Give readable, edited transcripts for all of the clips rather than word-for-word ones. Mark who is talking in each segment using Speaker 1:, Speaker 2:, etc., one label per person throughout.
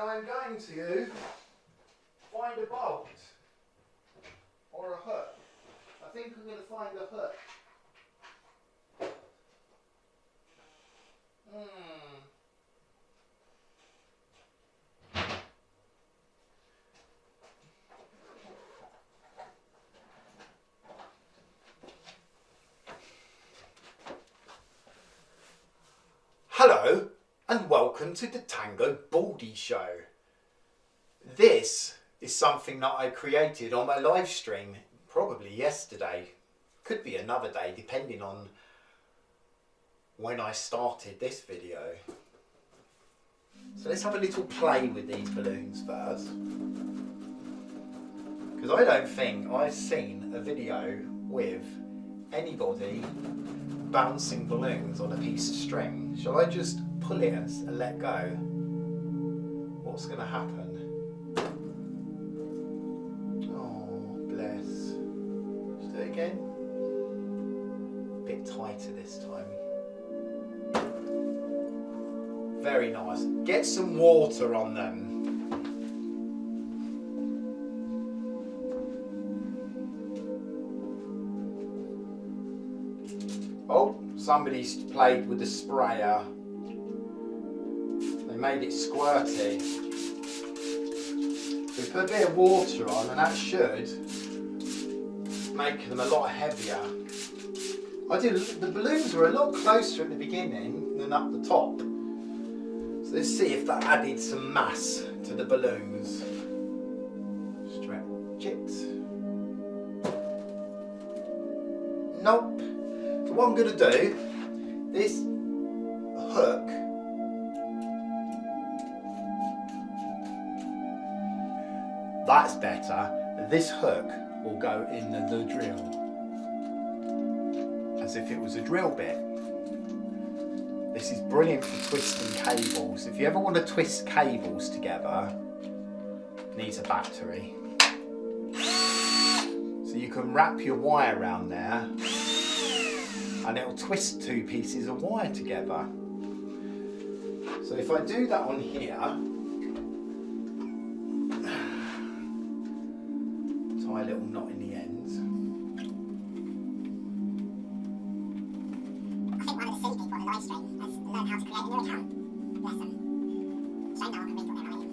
Speaker 1: I'm going to find a bolt or a hook. I think I'm going to find a hook. Hello and welcome to the Tangobaldy Show. This is something that I created on my live stream probably yesterday. Could be another day depending on when I started this video. So let's have a little play with these balloons first. Because I don't think I've seen a video with anybody bouncing balloons on a piece of string. Shall I just pull it and let go? What's going to happen? Oh, bless. Just do it again. A bit tighter this time. Very nice. Get some water on them. Oh, somebody's played with the sprayer. They made it squirty. We put a bit of water on and that should make them a lot heavier. The balloons were a lot closer at the beginning than up the top. So let's see if that added some mass to the balloons. Stretch it. Nope. So what I'm going to do, this hook, that's better. This hook will go in the drill, as if it was a drill bit. This is brilliant for twisting cables. If you ever want to twist cables together, it needs a battery. So you can wrap your wire around there and it'll twist two pieces of wire together. So if I do that on here, tie a little knot in the end.
Speaker 2: I think one of the silly people on the live stream has learned how to create a new account. Bless them. Shame no one can read what they're writing.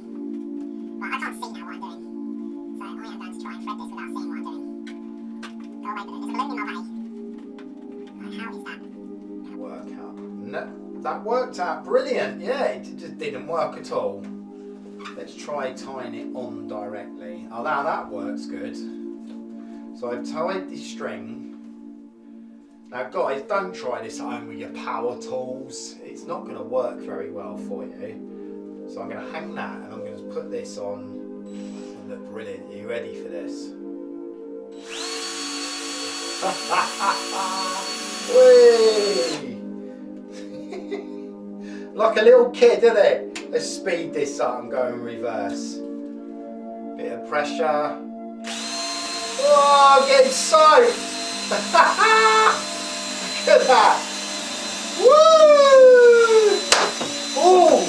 Speaker 2: Right, I can't see now what I'm doing. So I am going to try and thread this without seeing what I'm doing. Go away with it. There's a balloon in my way. How is that?
Speaker 1: Work out. No, that worked out brilliant. Yeah, it just didn't work at all. Let's try tying it on directly. Oh, now that works good. So I've tied the string. Now guys, don't try this at home with your power tools. It's not going to work very well for you. So I'm going to hang that and I'm going to put this on. It'll look brilliant. Are you ready for this? Whee! Like a little kid, isn't it? Let's speed this up and go in reverse. Bit of pressure. Oh, I'm getting soaked! Look at that! Woo! Oh!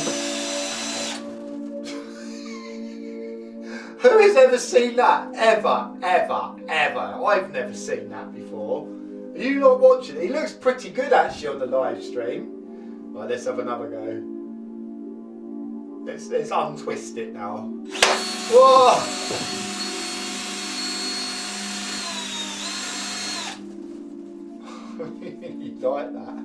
Speaker 1: Who has ever seen that? Ever, ever, ever. I've never seen that before. Are you not watching it? He looks pretty good actually on the live stream. Right, let's have another go. Let's untwist it now. Whoa! You like that?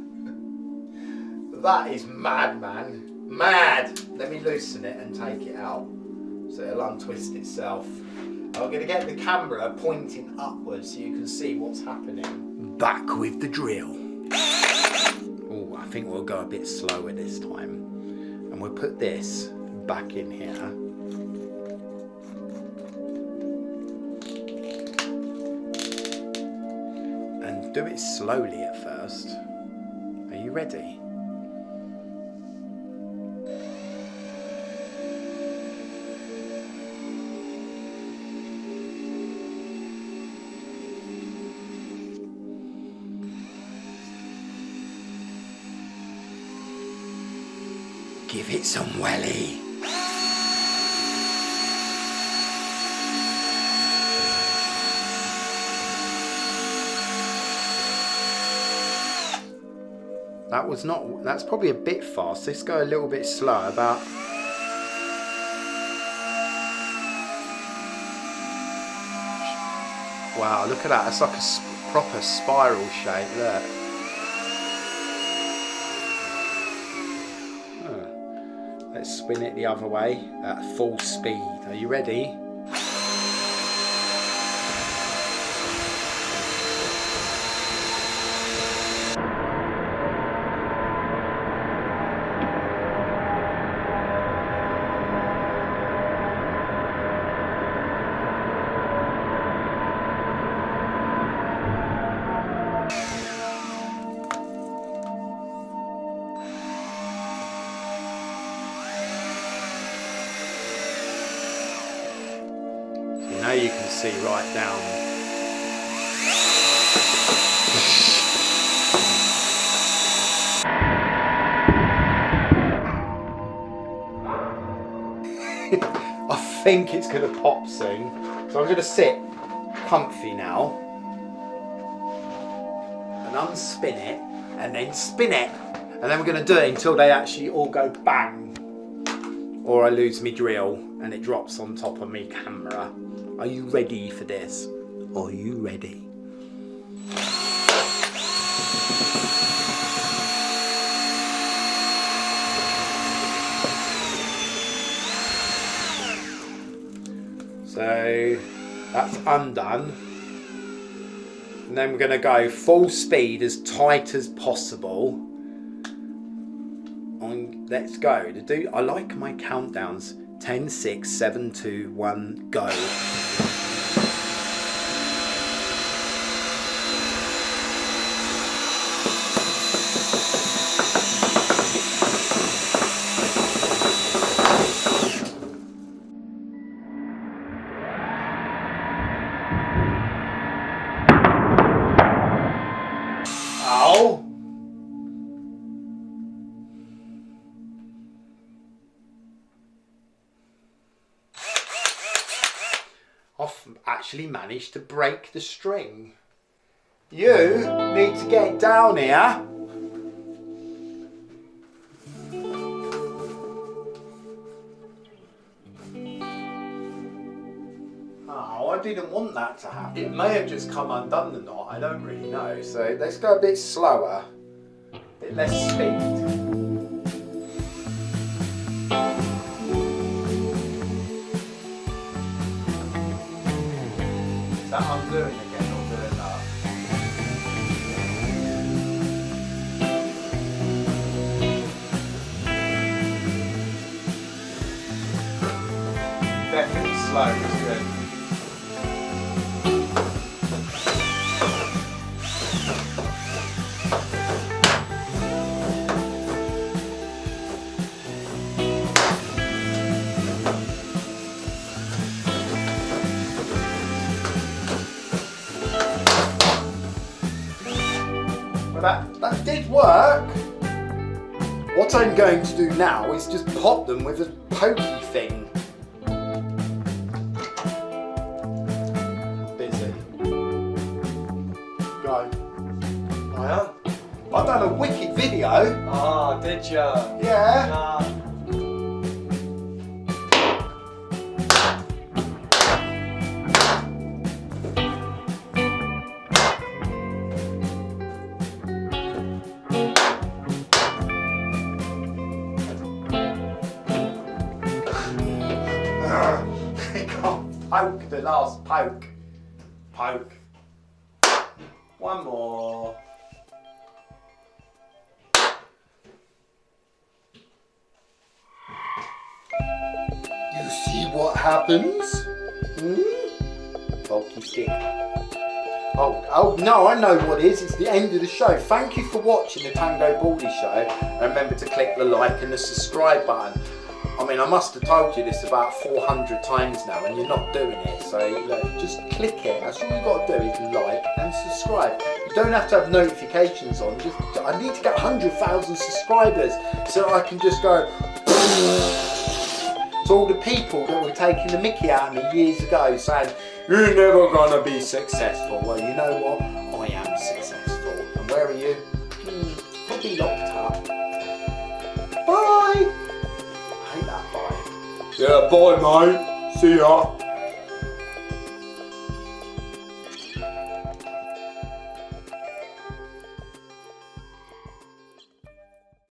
Speaker 1: That is mad, man. Mad! Let me loosen it and take it out so it'll untwist itself. I'm going to get the camera pointing upwards so you can see what's happening. Back with the drill. Oh, I think we'll go a bit slower this time. And we'll put this back in here. And do it slowly at first. Are you ready? Give it some welly. That was not, that's probably a bit fast. Let's go a little bit slower, about. Wow, look at that. It's like a proper spiral shape, look. Oh. Let's spin it the other way at full speed. Are you ready? Now you can see right down. I think it's going to pop soon. So I'm going to sit comfy now and unspin it and then spin it. And then we're going to do it until they actually all go bang. Or I lose my drill and it drops on top of me camera. Are you ready for this? Are you ready? So that's undone. And then we're going to go full speed as tight as possible. Let's go. I like my countdowns. 10, 6, 7, 2, 1, go. Ow! I've actually managed to break the string. You need to get down here. Oh, I didn't want that to happen. It may have just come undone the knot, I don't really know. So let's go a bit slower, a bit less speed. I'm doing again, or doing that. Definitely slow is good. That did work. What I'm going to do now is just pop them with a pokey thing. Busy. Go. I am. I've done a wicked video.
Speaker 3: Oh, did ya?
Speaker 1: Yeah. Poke the last poke. Poke. One more. You see what happens? Pokey stick. Oh no, I know what it is. It's the end of the show. Thank you for watching the Tangobaldy Show. And remember to click the like and the subscribe button. I mean, I must have told you this about 400 times now and you're not doing it. So look, just click it. That's all you've got to do is like and subscribe. You don't have to have notifications on. Just I need to get 100,000 subscribers so I can just go to all the people that were taking the mickey out of me years ago saying, you're never going to be successful. Well, you know what? I am successful. And where are you? Probably already locked up. Bye! I hate that bye.
Speaker 3: Yeah, bye mate. See ya.